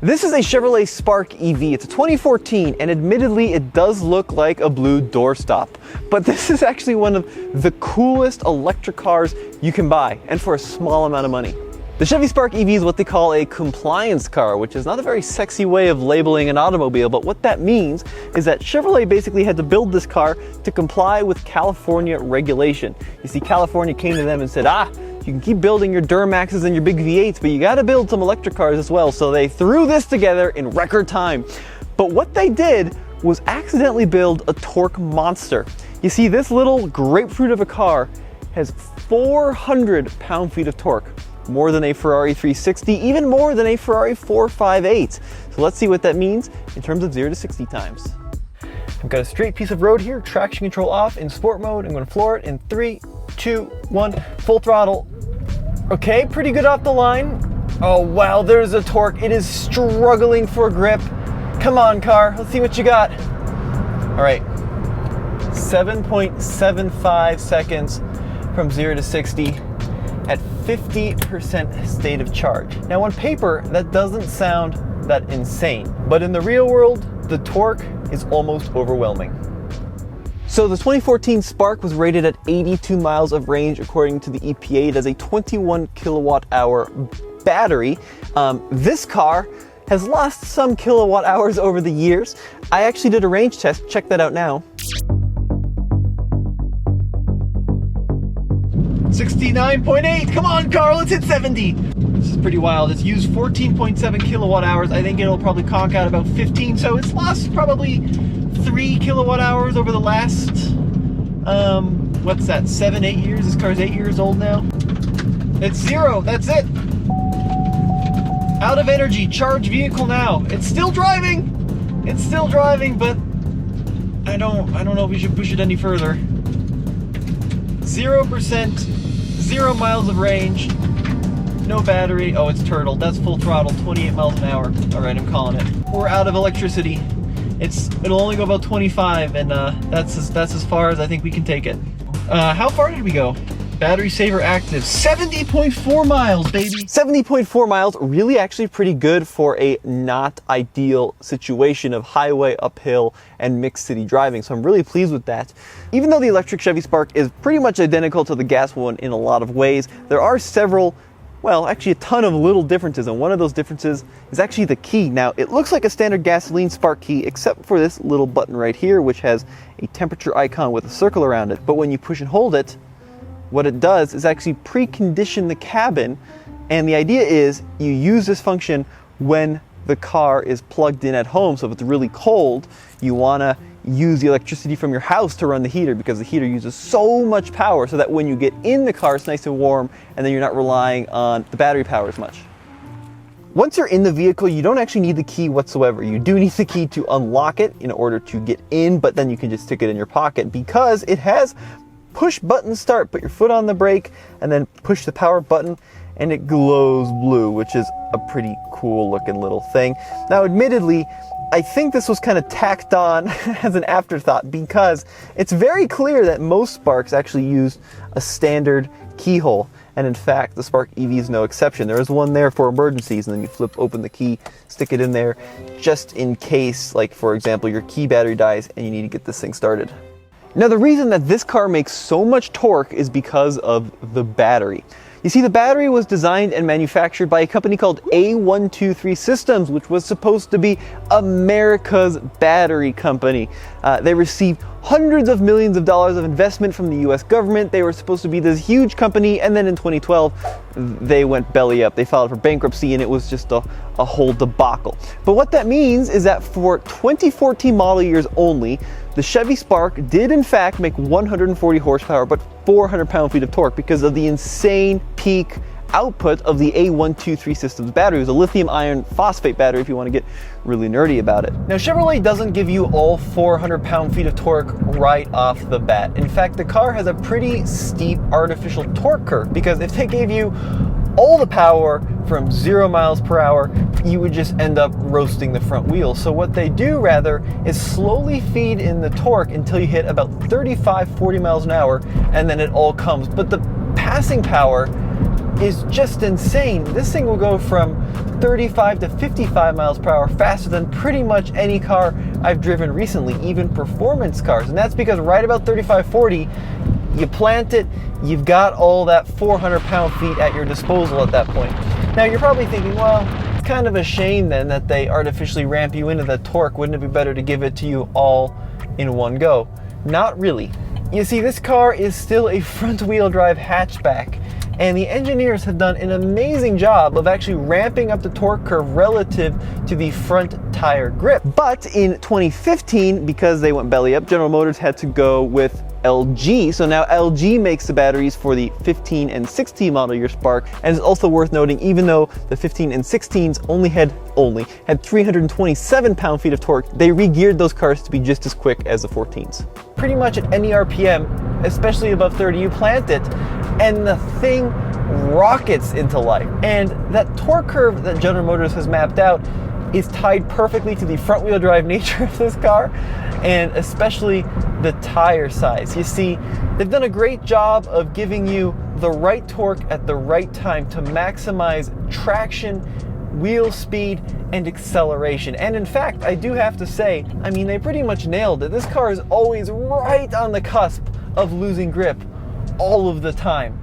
This is a Chevrolet Spark EV. It's a 2014, and admittedly, it does look like a blue doorstop. But this is actually one of the coolest electric cars you can buy, and for a small amount of money. The Chevy Spark EV is what they call a compliance car, which is not a very sexy way of labeling an automobile, but what that means is that Chevrolet basically had to build this car to comply with California regulation. You see, California came to them and said, you can keep building your Duramaxes and your big V8s, but you gotta build some electric cars as well. So they threw this together in record time. But what they did was accidentally build a torque monster. You see, this little grapefruit of a car has 400 pound-feet of torque, more than a Ferrari 360, even more than a Ferrari 458. So let's see what that means in terms of 0 to 60 times. I've got a straight piece of road here, traction control off in sport mode. I'm gonna floor it in 3, 2, 1, full throttle. Okay, pretty good off the line. Oh wow, there's a torque. It is struggling for grip. Come on, car, let's see what you got. All right, 7.75 seconds from 0 to 60 at 50% state of charge. Now on paper, that doesn't sound that insane, but in the real world, the torque is almost overwhelming. So the 2014 Spark was rated at 82 miles of range according to the EPA. It has a 21 kilowatt hour battery. This car has lost some kilowatt hours over the years. I actually did a range test, check that out now. 69.8, come on car, let's hit 70. This is pretty wild. It's used 14.7 kilowatt hours. I think it'll probably conk out about 15, so it's lost probably 3 kilowatt hours over the last, what's that, 7, 8 years? This car's 8 years old now. It's 0, that's it. Out of energy, charge vehicle now. It's still driving, but I don't know if we should push it any further. 0%, 0 miles of range, no battery. Oh, it's turtled. That's full throttle, 28 miles an hour. All right, I'm calling it. We're out of electricity. It'll only go about 25, and that's as far as I think we can take it. How far did we go? Battery saver active, 70.4 miles, baby. 70.4 miles, really actually pretty good for a not ideal situation of highway, uphill, and mixed city driving. So I'm really pleased with that. Even though the electric Chevy Spark is pretty much identical to the gas one in a lot of ways, there are several, well, actually a ton of little differences, and one of those differences is actually the key. Now, it looks like a standard gasoline Spark key, except for this little button right here, which has a temperature icon with a circle around it. But when you push and hold it, what it does is actually precondition the cabin, and the idea is you use this function when the car is plugged in at home. So if it's really cold, you wanna use the electricity from your house to run the heater, because the heater uses so much power, so that when you get in the car, it's nice and warm, and then you're not relying on the battery power as much. Once you're in the vehicle, you don't actually need the key whatsoever. You do need the key to unlock it in order to get in, but then you can just stick it in your pocket because it has push button start. Put your foot on the brake and then push the power button, and it glows blue, which is a pretty cool looking little thing. Now, admittedly, I think this was kind of tacked on as an afterthought, because it's very clear that most Sparks actually use a standard keyhole. And in fact, the Spark EV is no exception. There is one there for emergencies, and then you flip open the key, stick it in there, just in case, like for example, your key battery dies and you need to get this thing started. Now, the reason that this car makes so much torque is because of the battery. You see, the battery was designed and manufactured by a company called A123 Systems, which was supposed to be America's battery company. They received hundreds of millions of dollars of investment from the US government. They were supposed to be this huge company, and then in 2012, they went belly up. They filed for bankruptcy, and it was just a whole debacle. But what that means is that for 2014 model years only, the Chevy Spark did in fact make 140 horsepower, but 400 pound-feet of torque because of the insane peak output of the A123 Systems battery. It was a lithium iron phosphate battery if you want to get really nerdy about it. Now, Chevrolet doesn't give you all 400 pound-feet of torque right off the bat. In fact, the car has a pretty steep artificial torque curve, because if they gave you all the power from 0 miles per hour, you would just end up roasting the front wheel. So what they do rather is slowly feed in the torque until you hit about 35, 40 miles an hour, and then it all comes. But the passing power is just insane. This thing will go from 35 to 55 miles per hour faster than pretty much any car I've driven recently, even performance cars. And that's because right about 35, 40, you plant it, you've got all that 400 pound-feet at your disposal at that point. Now you're probably thinking, well, it's kind of a shame then that they artificially ramp you into that torque. Wouldn't it be better to give it to you all in one go? Not really. You see, this car is still a front-wheel drive hatchback, and the engineers have done an amazing job of actually ramping up the torque curve relative to the front tire grip. But in 2015, because they went belly up, General Motors had to go with LG. So now LG makes the batteries for the 15 and 16 model year Spark. And it's also worth noting, even though the 15 and 16s only had 327 pound-feet of torque, they re-geared those cars to be just as quick as the 14s. Pretty much at any RPM, especially above 30, you plant it, and the thing rockets into life. And that torque curve that General Motors has mapped out is tied perfectly to the front-wheel drive nature of this car, and especially the tire size. You see, they've done a great job of giving you the right torque at the right time to maximize traction, wheel speed, and acceleration. And in fact, I do have to say, I mean, they pretty much nailed it. This car is always right on the cusp of losing grip all of the time.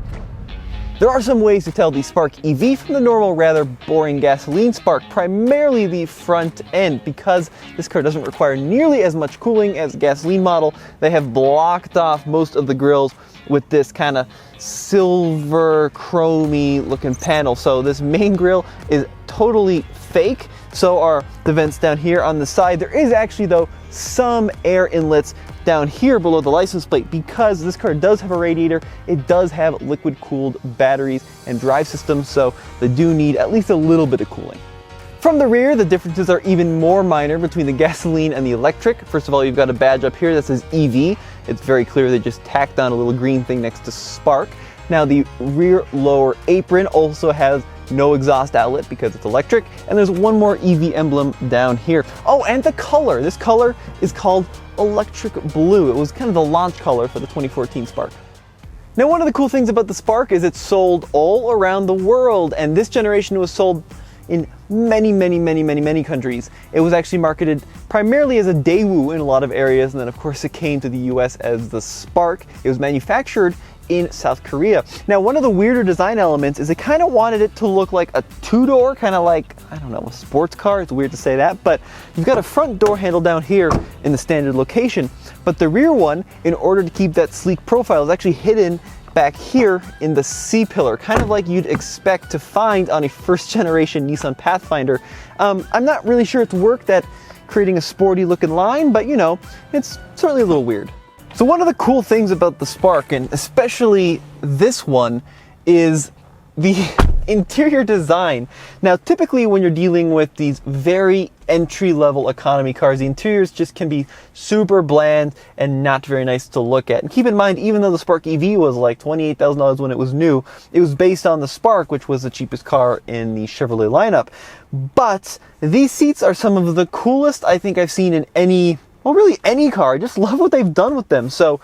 There are some ways to tell the Spark EV from the normal, rather boring gasoline Spark, primarily the front end. Because this car doesn't require nearly as much cooling as the gasoline model, they have blocked off most of the grills with this kind of silver chromey looking panel. So this main grille is totally fake. So are the vents down here on the side. There is actually, though, some air inlets down here below the license plate, because this car does have a radiator. It does have liquid cooled batteries and drive systems, so they do need at least a little bit of cooling. From the rear, the differences are even more minor between the gasoline and the electric. First of all, you've got a badge up here that says EV. It's very clear they just tacked on a little green thing next to Spark. Now the rear lower apron also has no exhaust outlet because it's electric, and there's one more EV emblem down here. Oh, and the color. This color is called electric blue. It was kind of the launch color for the 2014 Spark. Now, one of the cool things about the Spark is it's sold all around the world, and this generation was sold in many countries. It was actually marketed primarily as a Daewoo in a lot of areas, and then of course it came to the US as the Spark. It was manufactured in South Korea. Now, one of the weirder design elements is they kind of wanted it to look like a two-door, kind of like, I don't know, a sports car. It's weird to say that, but you've got a front door handle down here in the standard location, but the rear one, in order to keep that sleek profile, is actually hidden back here in the C-pillar, kind of like you'd expect to find on a first-generation Nissan Pathfinder. I'm not really sure it's worked at creating a sporty looking line, but you know, it's certainly a little weird. So one of the cool things about the Spark, and especially this one, is the interior design. Now, typically when you're dealing with these very entry-level economy cars, the interiors just can be super bland and not very nice to look at. And keep in mind, even though the Spark EV was like $28,000 when it was new, it was based on the Spark, which was the cheapest car in the Chevrolet lineup. But these seats are some of the coolest I think I've seen in any, well, really any car. I just love what they've done with them. So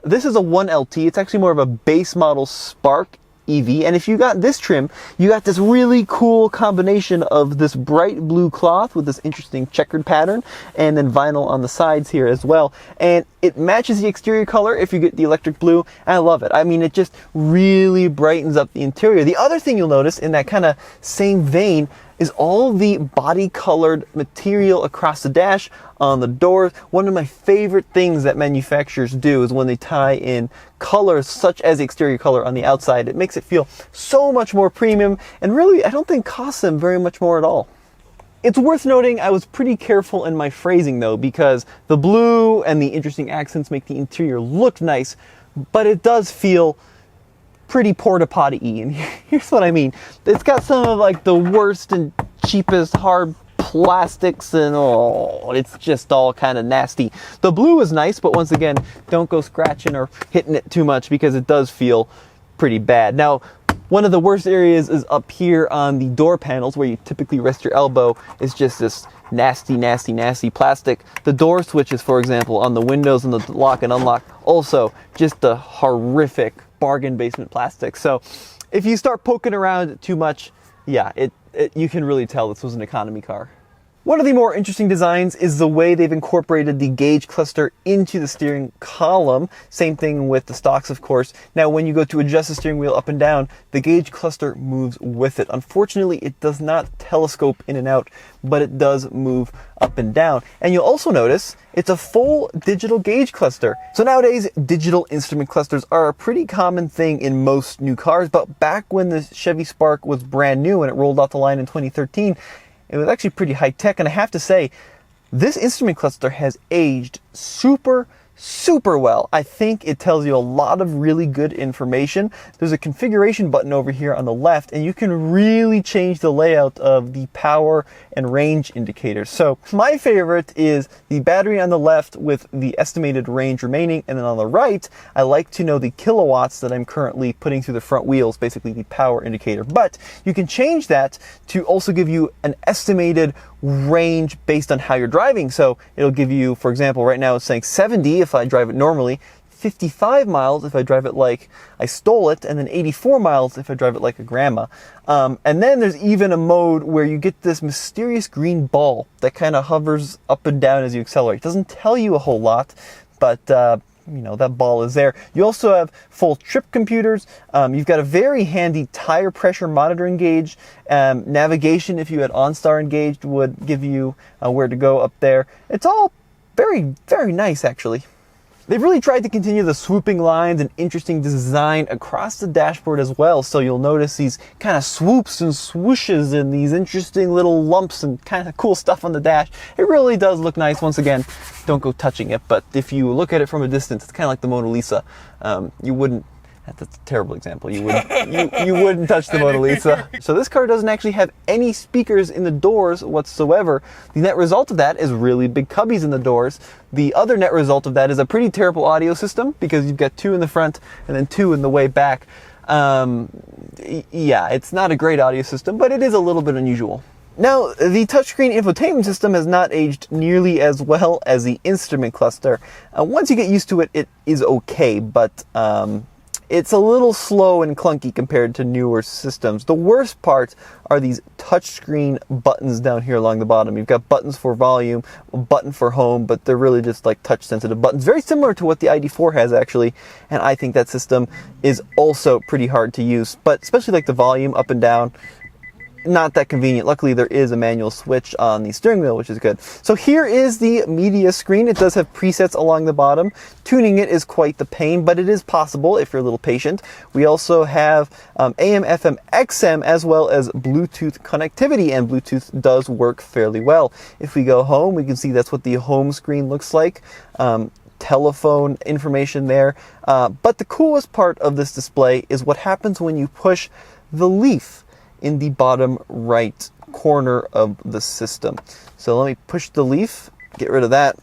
this is a 1LT. It's actually more of a base model Spark EV, and if you got this trim, you got this really cool combination of this bright blue cloth with this interesting checkered pattern, and then vinyl on the sides here as well, and it matches the exterior color if you get the electric blue, and I love it. I mean, it just really brightens up the interior. The other thing you'll notice in that kind of same vein is all the body colored material across the dash, on the doors. One of my favorite things that manufacturers do is when they tie in colors such as the exterior color on the outside. It makes it feel so much more premium, and really I don't think costs them very much more at all. It's worth noting I was pretty careful in my phrasing though, because the blue and the interesting accents make the interior look nice, but it does feel pretty porta potty-y, and here's what I mean. It's got some of like the worst and cheapest hard plastics, and oh, it's just all kind of nasty. The blue is nice, but once again, don't go scratching or hitting it too much because it does feel pretty bad. Now, one of the worst areas is up here on the door panels where you typically rest your elbow. Is just this nasty plastic. The door switches, for example, on the windows and the lock and unlock, also just a horrific bargain basement plastic. So if you start poking around too much, yeah, you can really tell this was an economy car. One of the more interesting designs is the way they've incorporated the gauge cluster into the steering column. Same thing with the stocks, of course. Now, when you go to adjust the steering wheel up and down, the gauge cluster moves with it. Unfortunately, it does not telescope in and out, but it does move up and down. And you'll also notice it's a full digital gauge cluster. So nowadays, digital instrument clusters are a pretty common thing in most new cars, but back when the Chevy Spark was brand new and it rolled off the line in 2013, it was actually pretty high tech, and I have to say, this instrument cluster has aged super well. I think it tells you a lot of really good information. There's a configuration button over here on the left, and you can really change the layout of the power and range indicators. So my favorite is the battery on the left with the estimated range remaining, and then on the right, I like to know the kilowatts that I'm currently putting through the front wheels, basically the power indicator. But you can change that to also give you an estimated range based on how you're driving. So it'll give you, for example, right now it's saying 70 if I drive it normally, 55 miles if I drive it like I stole it, and then 84 miles if I drive it like a grandma. And then there's even a mode where you get this mysterious green ball that kind of hovers up and down as you accelerate. It doesn't tell you a whole lot, but you know, that ball is there. You also have full trip computers. You've got a very handy tire pressure monitoring gauge. Navigation, if you had OnStar engaged, would give you where to go up there. It's all very, very nice, actually. They've really tried to continue the swooping lines and interesting design across the dashboard as well. So you'll notice these kind of swoops and swooshes and these interesting little lumps and kind of cool stuff on the dash. It really does look nice. Once again, don't go touching it, but if you look at it from a distance, it's kind of like the Mona Lisa. You wouldn't, that's a terrible example. You wouldn't touch the Mona Lisa. So this car doesn't actually have any speakers in the doors whatsoever. The net result of that is really big cubbies in the doors. The other net result of that is a pretty terrible audio system because you've got two in the front and then two in the way back. Yeah, it's not a great audio system, but it is a little bit unusual. Now, the touchscreen infotainment system has not aged nearly as well as the instrument cluster. Once you get used to it, it is okay, but it's a little slow and clunky compared to newer systems. The worst part are these touchscreen buttons down here along the bottom. You've got buttons for volume, a button for home, but they're really just like touch-sensitive buttons. Very similar to what the ID4 has, actually, and I think that system is also pretty hard to use, but especially like the volume up and down, not that convenient. Luckily, there is a manual switch on the steering wheel, which is good. So here is the media screen. It does have presets along the bottom. Tuning it is quite the pain, but it is possible if you're a little patient. We also have AM, FM, XM, as well as Bluetooth connectivity, and Bluetooth does work fairly well. If we go home, we can see that's what the home screen looks like. Telephone information there. But the coolest part of this display is what happens when you push the leaf in the bottom right corner of the system. So let me push the leaf, get rid of that.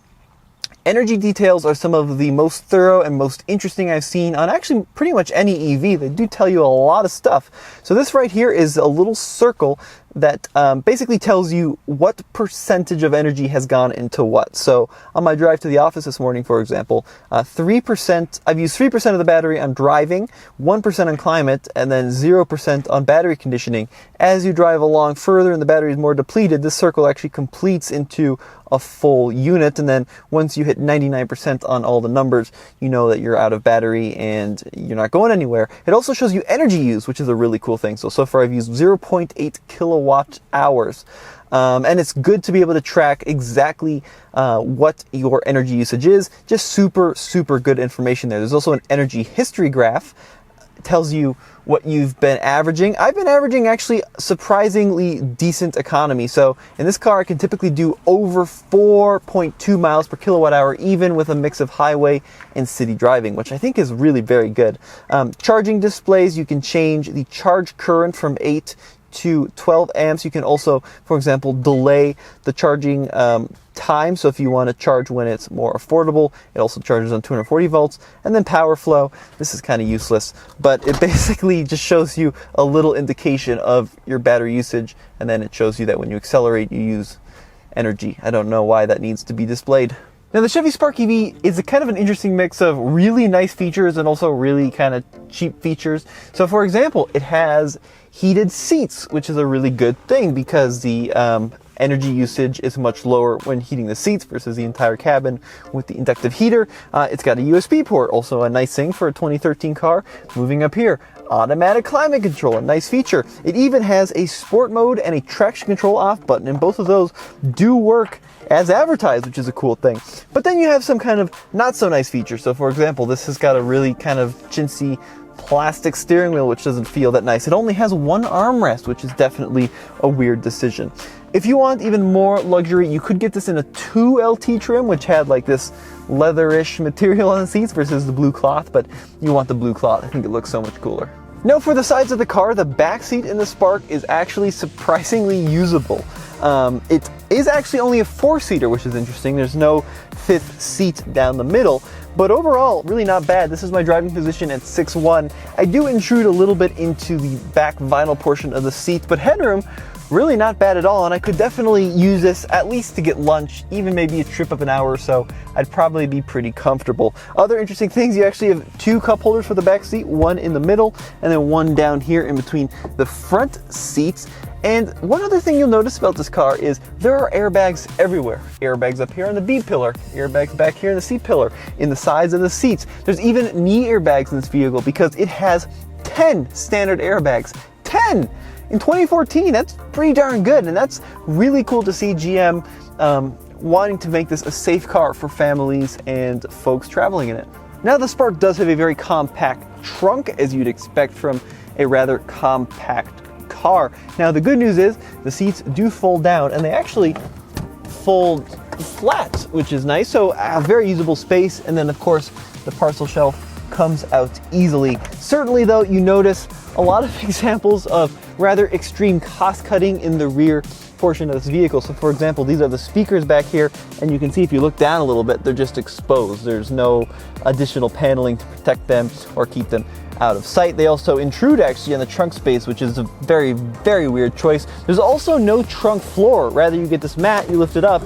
Energy details are some of the most thorough and most interesting I've seen on actually pretty much any EV. They do tell you a lot of stuff. So this right here is a little circle that basically tells you what percentage of energy has gone into what. So on my drive to the office this morning, for example, 3%, I've used 3% of the battery on driving, 1% on climate, and then 0% on battery conditioning. As you drive along further and the battery is more depleted, this circle actually completes into a full unit, and then once you hit 99% on all the numbers, you know that you're out of battery and you're not going anywhere. It also shows you energy use, which is a really cool thing. So far I've used 0.8 kilowatt hours. And it's good to be able to track exactly what your energy usage is. Just super, super good information there. There's also an energy history graph. It tells you what you've been averaging. I've been averaging actually surprisingly decent economy. So in this car, I can typically do over 4.2 miles per kilowatt hour, even with a mix of highway and city driving, which I think is really very good. Charging displays, you can change the charge current from 8 to 12 amps. You can also, for example, delay the charging time. So if you want to charge when it's more affordable, it also charges on 240 volts. And then power flow, this is kind of useless, but it basically just shows you a little indication of your battery usage. And then it shows you that when you accelerate, you use energy. I don't know why that needs to be displayed. Now the Chevy Spark EV is a kind of an interesting mix of really nice features and also really kind of cheap features. So for example, it has heated seats, which is a really good thing because the energy usage is much lower when heating the seats versus the entire cabin with the inductive heater. It's got a USB port, also a nice thing for a 2013 car. Moving up here, automatic climate control, a nice feature. It even has a sport mode and a traction control off button, and both of those do work as advertised, which is a cool thing. But then you have some kind of not so nice features. So for example, this has got a really kind of chintzy plastic steering wheel, which doesn't feel that nice. It only has one armrest, which is definitely a weird decision. If you want even more luxury, you could get this in a 2LT trim, which had like this leatherish material on the seats versus the blue cloth, but you want the blue cloth. I think it looks so much cooler. Now for the sides of the car, the back seat in the Spark is actually surprisingly usable. It is actually only a 4-seater, which is interesting. There's no 5th seat down the middle, but overall, really not bad. This is my driving position at 6'1". I do intrude a little bit into the back vinyl portion of the seat, but headroom, really not bad at all, and I could definitely use this at least to get lunch, even maybe a trip of an hour or so. I'd probably be pretty comfortable. Other interesting things, you actually have 2 cup holders for the back seat, one in the middle, and then one down here in between the front seats. And one other thing you'll notice about this car is there are airbags everywhere. Airbags up here on the B pillar, airbags back here in the C pillar, in the sides of the seats. There's even knee airbags in this vehicle because it has 10 standard airbags. 10! In 2014, that's pretty darn good, and that's really cool to see GM wanting to make this a safe car for families and folks traveling in it. Now the Spark does have a very compact trunk, as you'd expect from a rather compact car. Now the good news is the seats do fold down, and they actually fold flat, which is nice, so a very usable space. And then of course the parcel shelf comes out easily. Certainly though, you notice a lot of examples of rather extreme cost cutting in the rear portion of this vehicle. So for example, these are the speakers back here, and you can see if you look down a little bit, they're just exposed. There's no additional paneling to protect them or keep them out of sight. They also intrude actually on the trunk space, which is a very, very weird choice. There's also no trunk floor. Rather, you get this mat, you lift it up,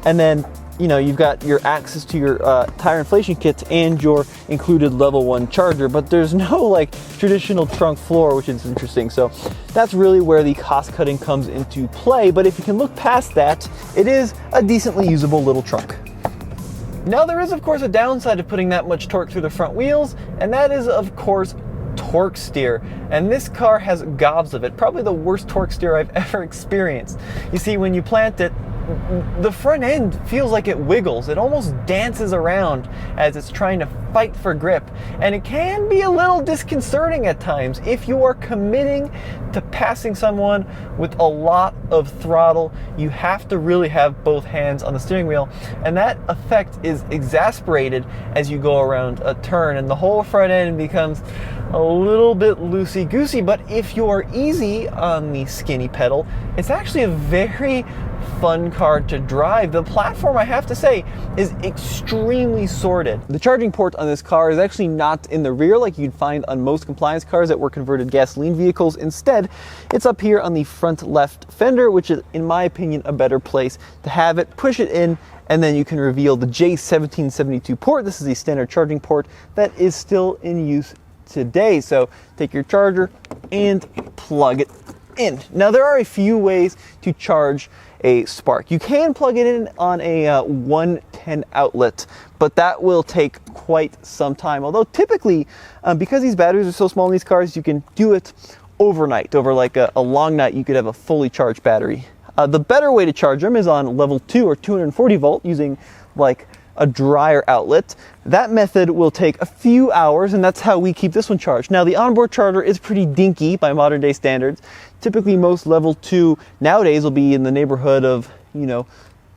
and then you've got your access to your tire inflation kits and your included level 1 charger, but there's no like traditional trunk floor, which is interesting. So that's really where the cost cutting comes into play. But if you can look past that, it is a decently usable little trunk. Now there is of course a downside to putting that much torque through the front wheels, and that is of course torque steer. And this car has gobs of it, probably the worst torque steer I've ever experienced. You see, when you plant it, the front end feels like it wiggles. It almost dances around as it's trying to fight for grip. And it can be a little disconcerting at times if you are committing to passing someone with a lot of throttle. You have to really have both hands on the steering wheel. And that effect is exasperated as you go around a turn, and the whole front end becomes a little bit loosey-goosey. But if you're easy on the skinny pedal, it's actually a very fun car to drive. The platform, I have to say, is extremely sorted. The charging port on this car is actually not in the rear like you'd find on most compliance cars that were converted gasoline vehicles. Instead, it's up here on the front left fender, which is, in my opinion, a better place to have it. Push it in, and then you can reveal the J1772 port. This is a standard charging port that is still in use today. So take your charger and plug it in. Now there are a few ways to charge a Spark. You can plug it in on a 110 outlet, but that will take quite some time. Although typically, because these batteries are so small in these cars, you can do it overnight. Over like a long night, you could have a fully charged battery. The better way to charge them is on level 2 or 240 volt using like a dryer outlet. That method will take a few hours, and that's how we keep this one charged. Now the onboard charger is pretty dinky by modern day standards. Typically most level 2 nowadays will be in the neighborhood of,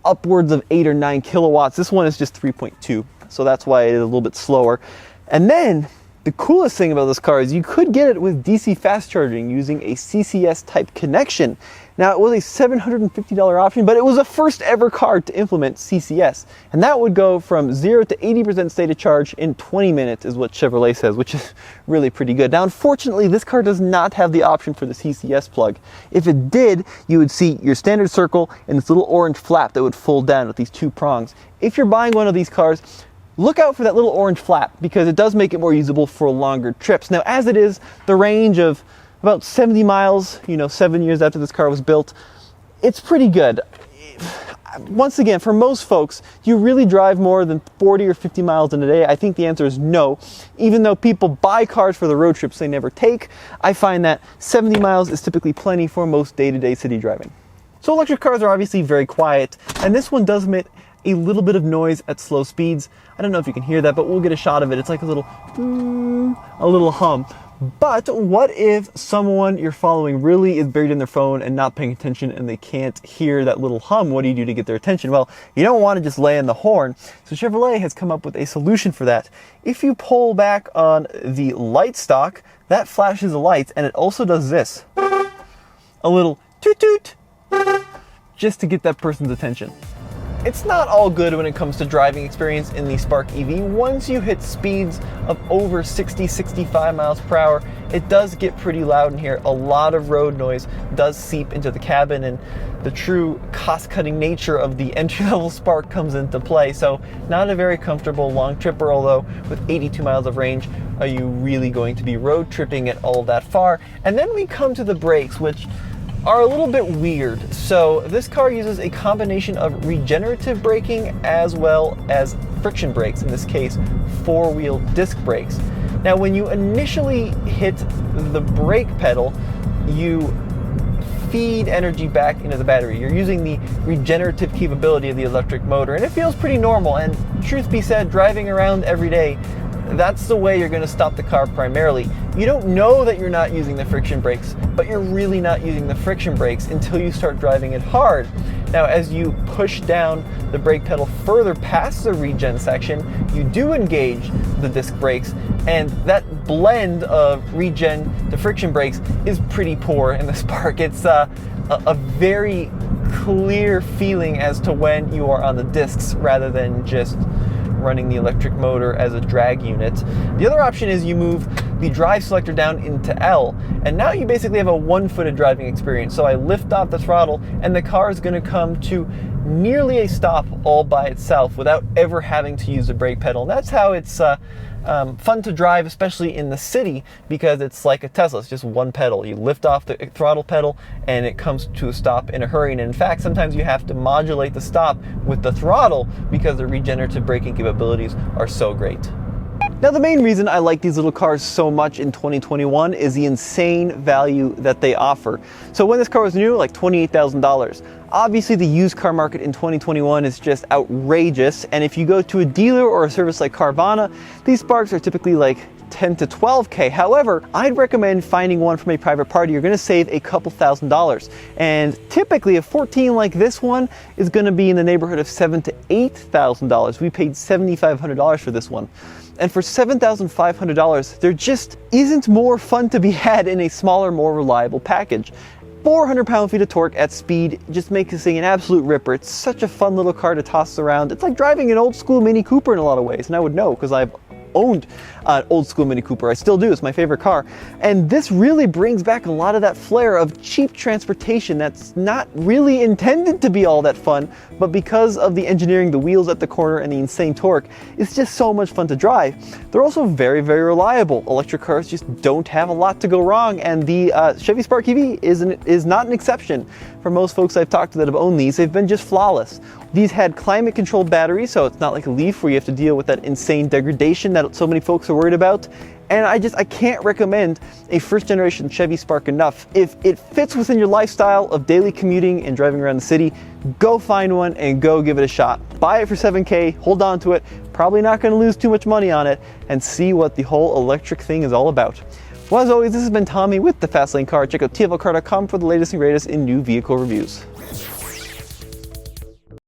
upwards of 8 or 9 kilowatts. This one is just 3.2, so that's why it is a little bit slower. And then the coolest thing about this car is you could get it with DC fast charging using a CCS type connection. Now, it was a $750 option, but it was the first ever car to implement CCS. And that would go from 0 to 80% state of charge in 20 minutes is what Chevrolet says, which is really pretty good. Now, unfortunately, this car does not have the option for the CCS plug. If it did, you would see your standard circle and this little orange flap that would fold down with these two prongs. If you're buying one of these cars, look out for that little orange flap because it does make it more usable for longer trips. Now, as it is, the range of about 70 miles, 7 years after this car was built, it's pretty good. Once again, for most folks, do you really drive more than 40 or 50 miles in a day? I think the answer is no. Even though people buy cars for the road trips they never take, I find that 70 miles is typically plenty for most day-to-day city driving. So electric cars are obviously very quiet, and this one does emit a little bit of noise at slow speeds. I don't know if you can hear that, but we'll get a shot of it. It's like a little hum. But what if someone you're following really is buried in their phone and not paying attention and they can't hear that little hum? What do you do to get their attention? Well, you don't want to just lay on the horn. So Chevrolet has come up with a solution for that. If you pull back on the light stock, that flashes the lights, and it also does this. A little toot toot, just to get that person's attention. It's not all good when it comes to driving experience in the Spark EV. Once you hit speeds of over 60-65 miles per hour, it does get pretty loud in here. A lot of road noise does seep into the cabin, and the true cost-cutting nature of the entry-level Spark comes into play. So not a very comfortable long tripper, although with 82 miles of range, are you really going to be road tripping it all that far? And then we come to the brakes, which are a little bit weird. So this car uses a combination of regenerative braking as well as friction brakes, in this case, four-wheel disc brakes. Now, when you initially hit the brake pedal, you feed energy back into the battery. You're using the regenerative capability of the electric motor, and it feels pretty normal. And truth be said, driving around every day, that's the way you're going to stop the car primarily. You don't know that you're not using the friction brakes, but you're really not using the friction brakes until you start driving it hard. Now, as you push down the brake pedal further past the regen section, you do engage the disc brakes, and that blend of regen to friction brakes is pretty poor in the Spark. It's a very clear feeling as to when you are on the discs rather than just running the electric motor as a drag unit. The other option is you move the drive selector down into L, and now you basically have a one-footed driving experience. So I lift off the throttle and the car is going to come to nearly a stop all by itself without ever having to use the brake pedal. And that's how it's fun to drive, especially in the city, because it's like a Tesla. It's just one pedal. You lift off the throttle pedal and it comes to a stop in a hurry. And in fact, sometimes you have to modulate the stop with the throttle because the regenerative braking capabilities are so great. Now, the main reason I like these little cars so much in 2021 is the insane value that they offer. So when this car was new, like $28,000. Obviously, the used car market in 2021 is just outrageous, and if you go to a dealer or a service like Carvana, these Sparks are typically like 10 to 12K. However, I'd recommend finding one from a private party. You're going to save a couple $1,000s, and typically a 14 like this one is going to be in the neighborhood of $7,000 to $8,000. We paid $7,500 for this one. And for $7,500, there just isn't more fun to be had in a smaller, more reliable package. 400 pound-feet of torque at speed just makes this thing an absolute ripper. It's such a fun little car to toss around. It's like driving an old school Mini Cooper in a lot of ways, and I would know because I've owned an old school Mini Cooper. I still do. It's my favorite car. And this really brings back a lot of that flair of cheap transportation that's not really intended to be all that fun, but because of the engineering, the wheels at the corner, and the insane torque, it's just so much fun to drive. They're also very, very reliable. Electric cars just don't have a lot to go wrong, and the Chevy Spark EV is not an exception. For most folks I've talked to that have owned these, they've been just flawless. These had climate-controlled batteries, so it's not like a Leaf where you have to deal with that insane degradation that so many folks are worried about. And I can't recommend a first-generation Chevy Spark enough. If it fits within your lifestyle of daily commuting and driving around the city, go find one and go give it a shot. Buy it for $7K, hold on to it, probably not going to lose too much money on it, and see what the whole electric thing is all about. Well, as always, this has been Tommy with the Fastlane Car. Check out TFLcar.com for the latest and greatest in new vehicle reviews.